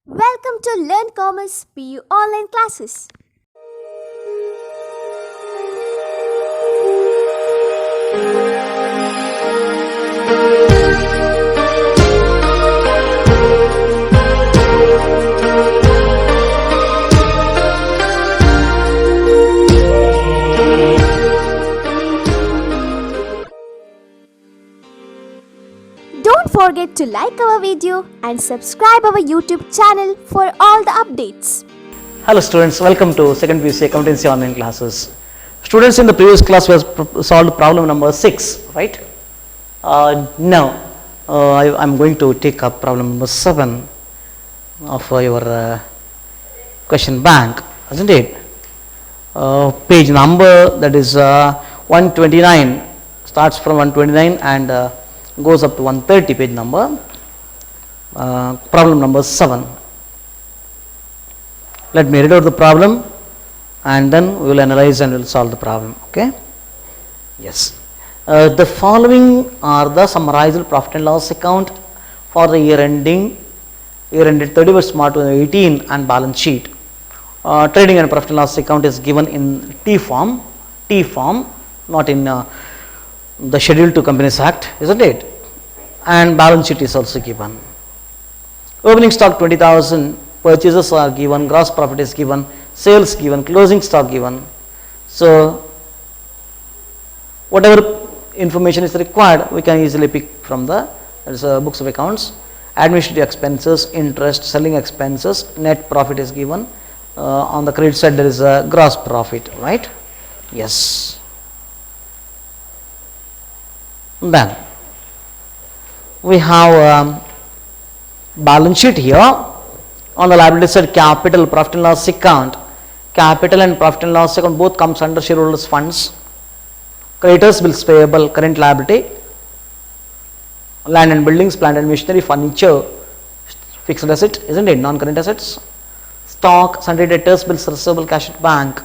Welcome to Learn Commerce PU online classes. Don't forget to like our video and subscribe our YouTube channel for all the updates. Hello students, welcome to second PUC accountancy online classes. Students, in the previous class we have solved problem number 6, right? Now I am going to take up problem number 7 of your question bank, isn't it? Page number, that is 129, starts from 129 and goes up to 130, page number. Problem number 7. Let me read out the problem and then we will analyze and we will solve the problem. Okay? Yes. The following are the summarized profit and loss account for the year ended 31st March 2018 and balance sheet. Trading and profit and loss account is given in T form, not in the Schedule to Companies Act, isn't it? And balance sheet is also given. Opening stock 20,000, purchases are given, gross profit is given, sales given, closing stock given. So whatever information is required, we can easily pick from the books of accounts. Administrative expenses, interest, selling expenses, net profit is given. On the credit side there is a gross profit, right? Yes. Then we have balance sheet here. On the liability side, capital, profit and loss account. Capital and profit and loss account both comes under shareholders funds. Creditors, bills payable, current liability. Land and buildings, plant and machinery, furniture, fixed asset, isn't it? Non-current assets. Stock, sundry debtors, bills receivable, cash at bank,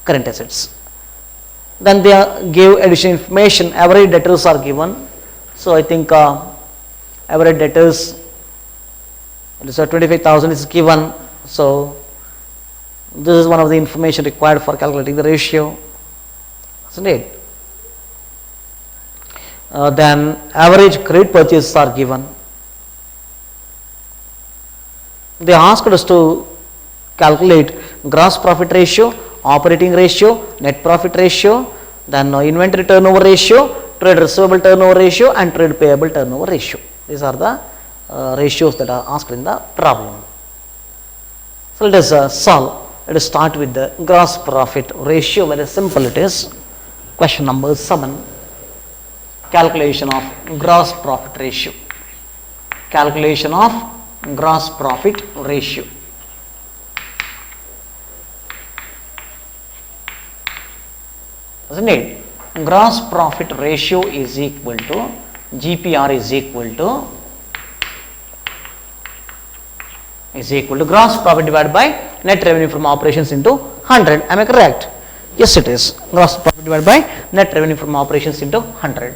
current assets. Then they give additional information. Average debtors are given. So I think average debtors, 25,000 is given. So this is one of the information required for calculating the ratio, isn't it? Then average credit purchases are given. They asked us to calculate gross profit ratio, operating ratio, net profit ratio, then inventory turnover ratio, trade receivable turnover ratio and trade payable turnover ratio. These are the ratios that are asked in the problem. So let us solve. Let us start with the gross profit ratio. Very simple it is. Question number 7. Calculation of gross profit ratio. Calculation of gross profit ratio. Isn't it? Gross profit ratio is equal to GPR is equal to gross profit divided by net revenue from operations into 100. Am I correct? Yes, it is. Gross profit divided by net revenue from operations into 100.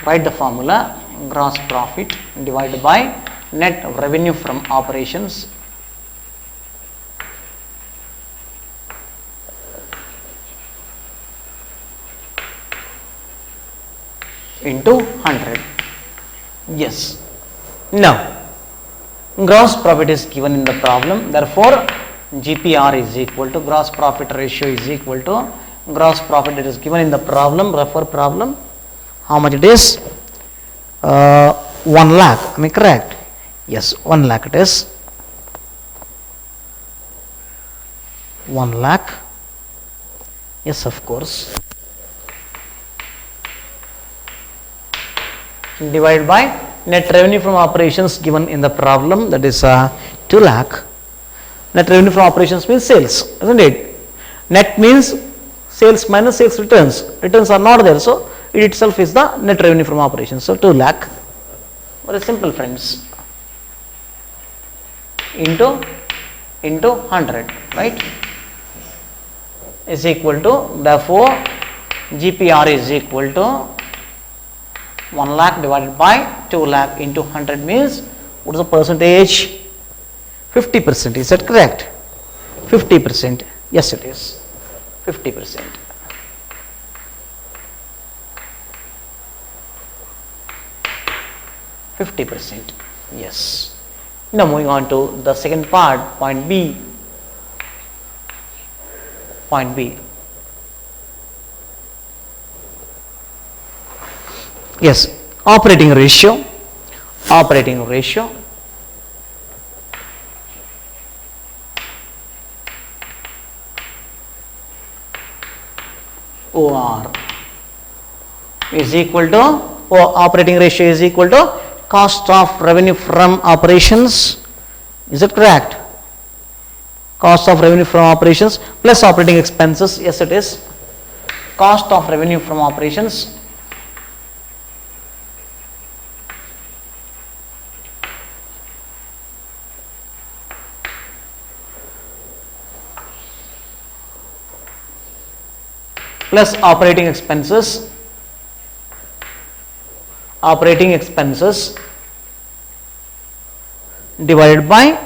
Write the formula: gross profit divided by net revenue from operations into 100. Yes. Now, gross profit is given in the problem. Therefore, GPR is equal to gross profit ratio is equal to gross profit that is given in the problem. Refer problem. How much it is? 1 lakh. Am I correct? Yes, 1 lakh it is. 1 lakh. Yes, of course. Divided by net revenue from operations given in the problem, that is 2 lakh. Net revenue from operations means sales, isn't it? Net means sales minus sales returns. Returns are not there, so it itself is the net revenue from operations. So 2 lakh. Very simple, friends. Into 100, right? Is equal to, therefore GPR is equal to 1 lakh divided by 2 lakh into 100 means What is the percentage? 50%. Is that correct? 50%. Yes, it is. 50%. Yes. Now moving on to the second part, point B. Point B. Yes, operating ratio. Operating ratio. OR is equal to, operating ratio is equal to cost of revenue from operations. Is it correct? Cost of revenue from operations plus operating expenses. Yes, it is. Cost of revenue from operations plus operating expenses. Operating expenses divided by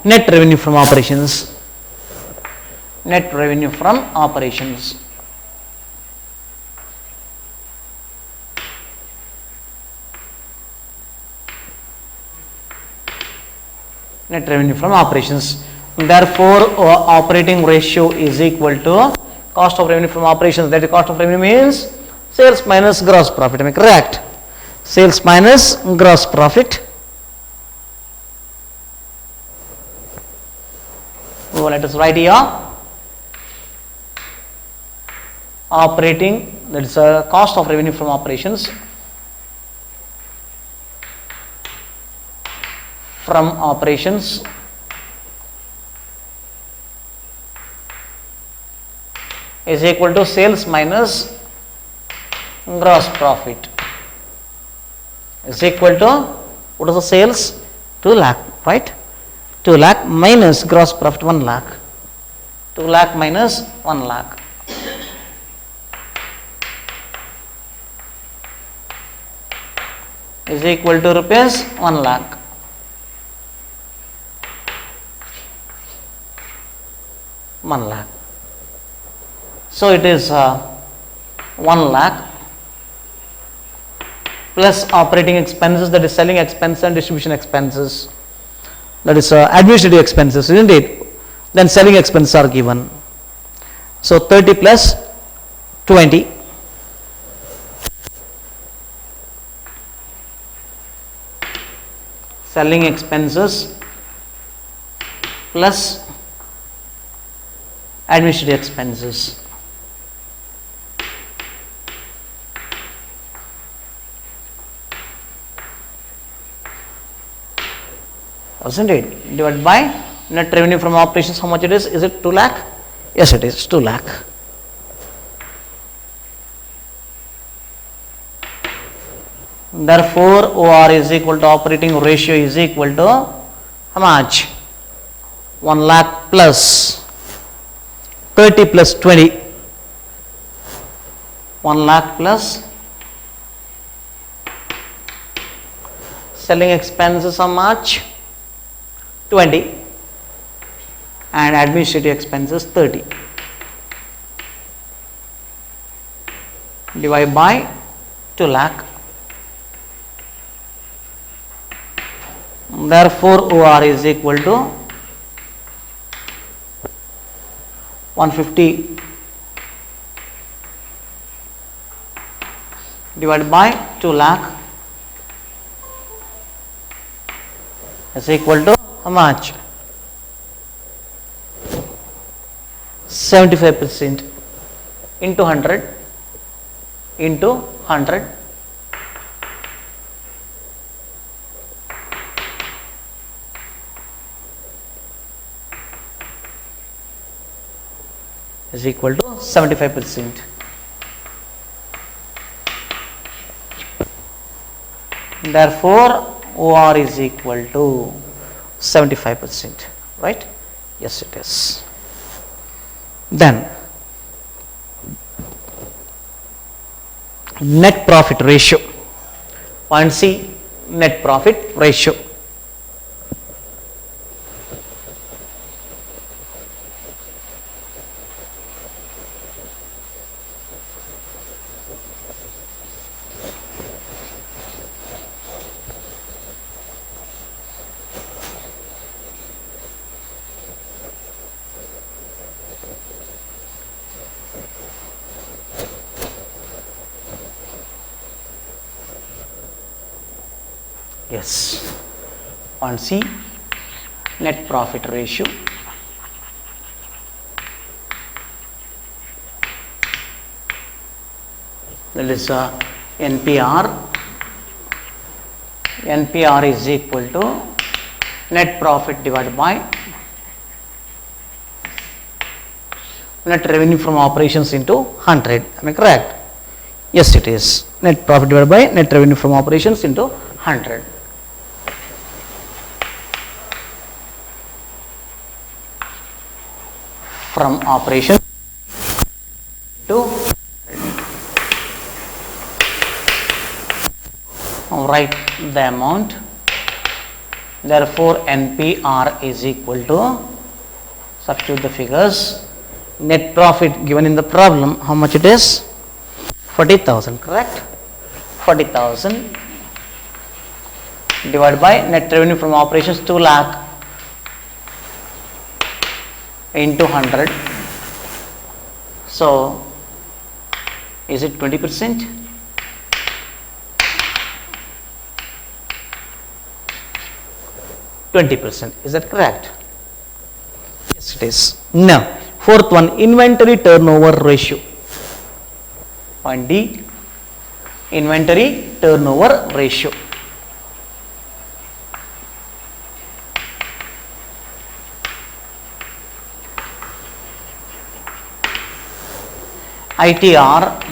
net revenue from operations. Net revenue from operations. Net revenue from operations. Therefore, operating ratio is equal to cost of revenue from operations. That is, cost of revenue means sales minus gross profit. Am I correct? Sales minus gross profit. So let us write here. Operating, that is a cost of revenue from operations is equal to sales minus gross profit is equal to, what is the sales? 2 lakh, right? 2 lakh minus gross profit 1 lakh. 2 lakh minus 1 lakh. Is equal to rupees 1 lakh. So it is 1 lakh plus operating expenses, that is selling expense and distribution expenses, that is administrative expenses, isn't it? Then selling expenses are given. So 30 plus 20. Selling expenses plus administrative expenses. Isn't it? Divided by net revenue from operations. How much it is? Is it 2 lakh? Yes, it is 2 lakh. Therefore, OR is equal to, operating ratio is equal to how much? 1 lakh plus 30 plus 20. 1 lakh plus selling expenses how much? 20 and administrative expenses 30. Divide by 2 lakh. Therefore, OR is equal to 150 divided by 2 lakh is equal to how much? 75% into 100 into 100 is equal to 75%. Therefore, OR is equal to 75%, right? Yes, it is. Then, net profit ratio. Point C, net profit ratio. Yes, on C, net profit ratio. That is NPR. NPR is equal to net profit divided by net revenue from operations into 100. Am I correct? Yes, it is. Net profit divided by net revenue from operations into 100. From operations to write the amount. Therefore, NPR is equal to, substitute the figures, net profit given in the problem, how much it is? 40,000, correct? 40,000 divided by net revenue from operations 2 lakh into 100. So, is it 20%? Is that correct? Yes, it is. Now, fourth one, inventory turnover ratio. Point D, inventory turnover ratio. ITR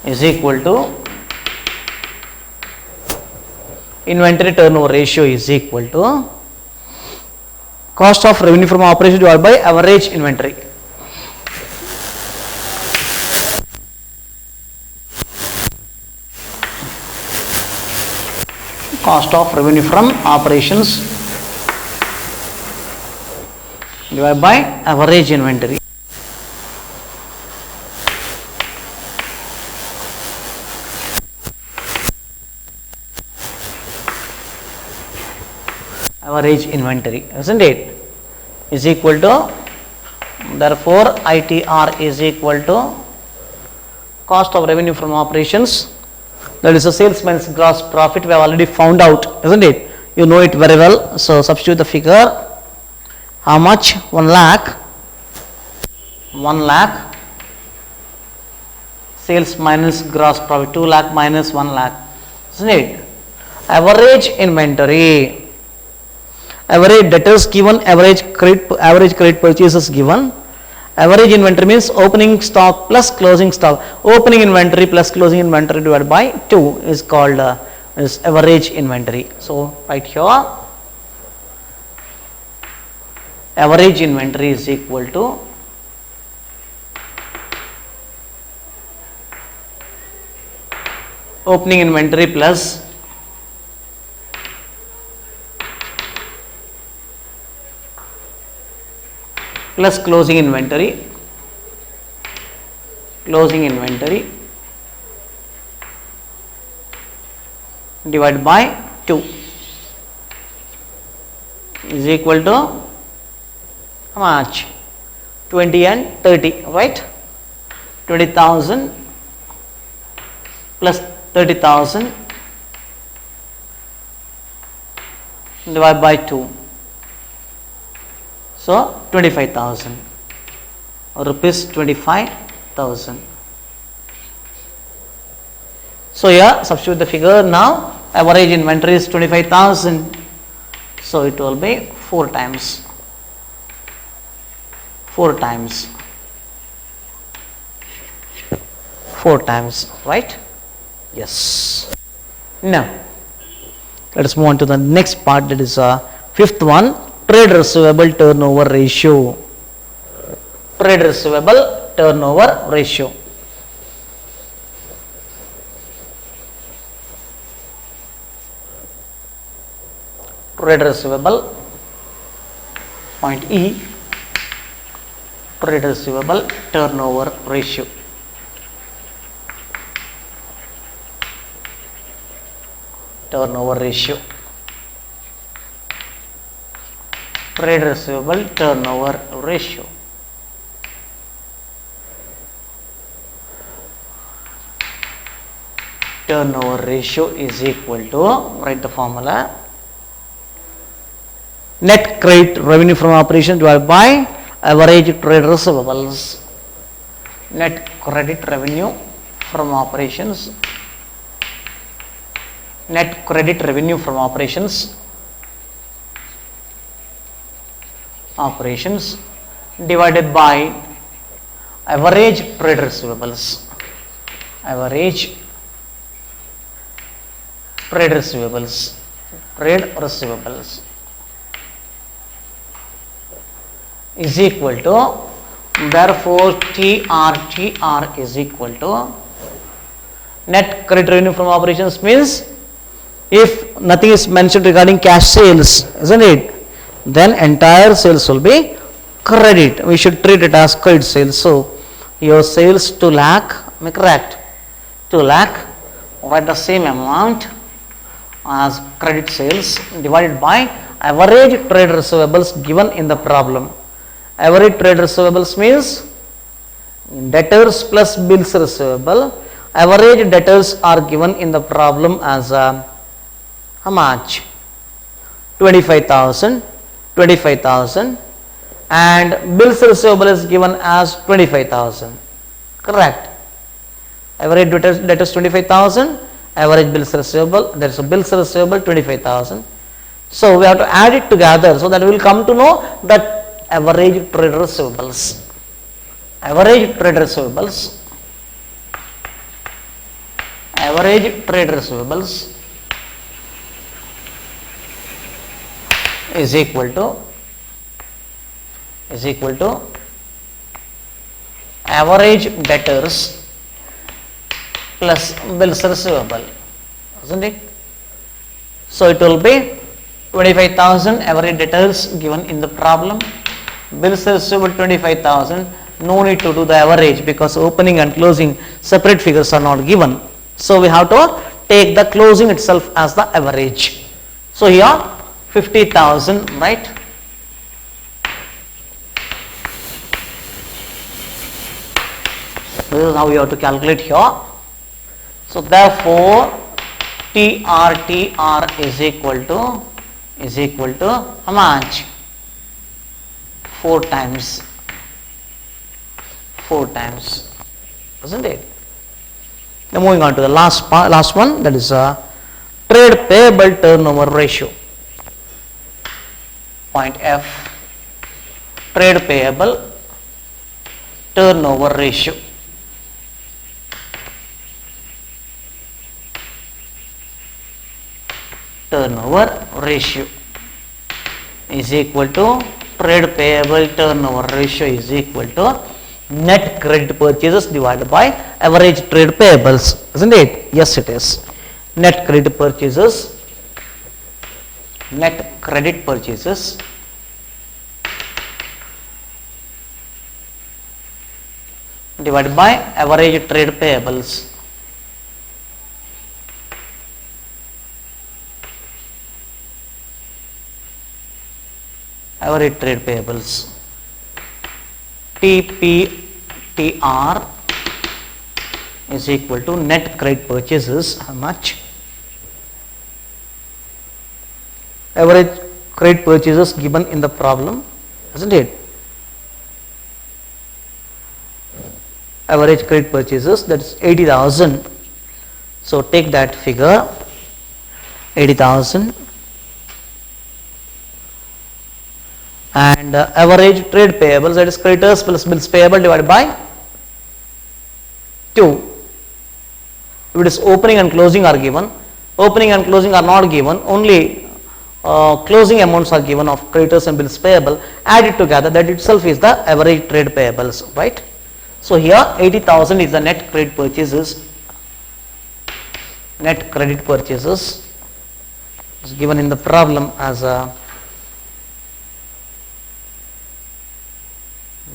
is equal to inventory turnover ratio is equal to cost of revenue from operation divided by average inventory. Cost of revenue from operations divided by average inventory. Average inventory, isn't it, is equal to, therefore ITR is equal to cost of revenue from operations, that is the sales minus gross profit. We have already found out, isn't it? You know it very well. So substitute the figure. How much? 1 lakh. 1 lakh sales minus gross profit, 2 lakh minus 1 lakh, isn't it? Average inventory. Average debtors given, average credit purchases given. Average inventory means opening stock plus closing stock. Opening inventory plus closing inventory divided by 2 is called is average inventory. So right here, average inventory is equal to opening inventory plus closing inventory divided by 2 is equal to how much? 20 and 30, right? 20,000 plus 30,000 divided by 2. So 25,000 rupees 25,000. So here substitute the figure now. Average inventory is 25,000. So it will be 4 times. 4 times. 4 times, right? Yes. Now let us move on to the next part, that is fifth one, trade receivable turnover ratio. Trade receivable turnover ratio. trade receivable, point E, trade receivable turnover ratio. Turnover ratio. Trade receivable turnover ratio. Turnover ratio is equal to, write the formula, net credit revenue from operations divided by average trade receivables. Net credit revenue from operations, net credit revenue from operations divided by average trade receivables. Average trade receivables. Trade receivables is equal to, therefore TR is equal to net credit revenue from operations means if nothing is mentioned regarding cash sales, isn't it? Then entire sales will be credit. We should treat it as credit sales. So your sales 2 lakh, am I correct? 2 lakh, write the same amount as credit sales divided by average trade receivables given in the problem. Average trade receivables means debtors plus bills receivable. Average debtors are given in the problem as how much? 25,000 and bills receivable is given as 25,000. Correct. Average debtors 25,000, average bills receivable, there is a bills receivable 25,000. So we have to add it together so that we will come to know that average trade receivables. Average trade receivables. Average trade receivables is equal to average debtors plus bills receivable, isn't it? So it will be 25,000 average debtors given in the problem, bills receivable 25,000. No need to do the average because opening and closing separate figures are not given. So we have to take the closing itself as the average. So here 50,000, right? This is how you have to calculate here. So therefore TR is equal to how much? 4 times, isn't it? Now moving on to the last one, that is trade payable turnover ratio. Point F, trade payable turnover ratio. Turnover ratio is equal to, trade payable turnover ratio is equal to net credit purchases divided by average trade payables, isn't it? Yes, it is. Net credit purchases divided by average trade payables. Average trade payables. TPTR is equal to net credit purchases. How much? Average credit purchases given in the problem, isn't it? Average credit purchases, that is 80,000. So take that figure, 80,000. And average trade payables, that is creditors plus bills payable divided by 2. If it is opening and closing are given, opening and closing are not given, only closing amounts are given of creditors and bills payable, add it together, that itself is the average trade payables, right? So here 80,000 is the net credit purchases, is is given in the problem as a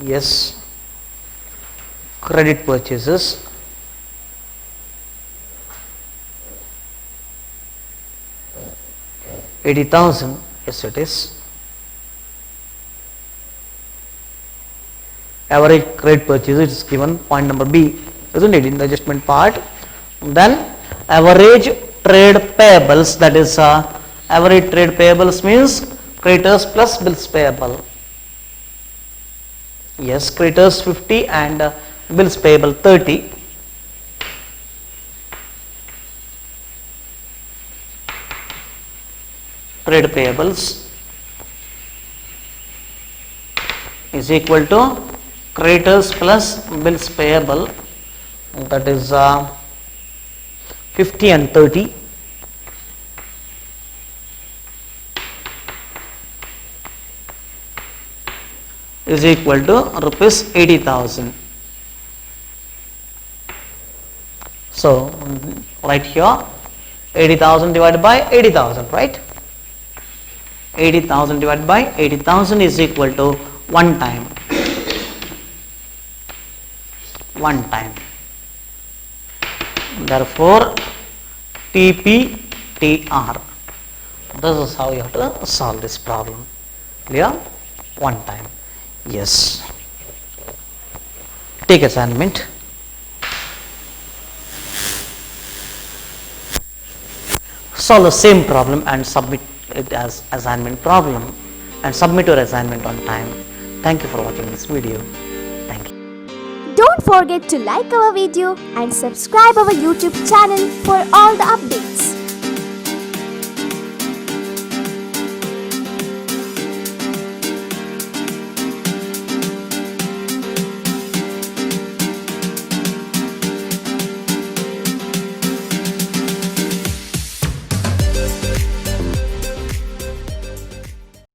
yes, credit purchases, $80,000, yes it is. Average credit purchases is given, point number B, isn't it, in the adjustment part. Then average trade payables, that is average trade payables means creditors plus bills payable. Yes, creditors 50 and bills payable 30. Trade payables is equal to creditors plus bills payable, that is 50 and 30. Is equal to rupees 80,000. So right here 80,000 divided by 80,000, right? 80,000 divided by 80,000 is equal to one time. One time. Therefore TPTR. This is how you have to solve this problem. Clear? One time. Yes. Take assignment. Solve the same problem and submit it as assignment problem and submit your assignment on time. Thank you for watching this video. Thank you. Don't forget to like our video and subscribe our YouTube channel for all the updates.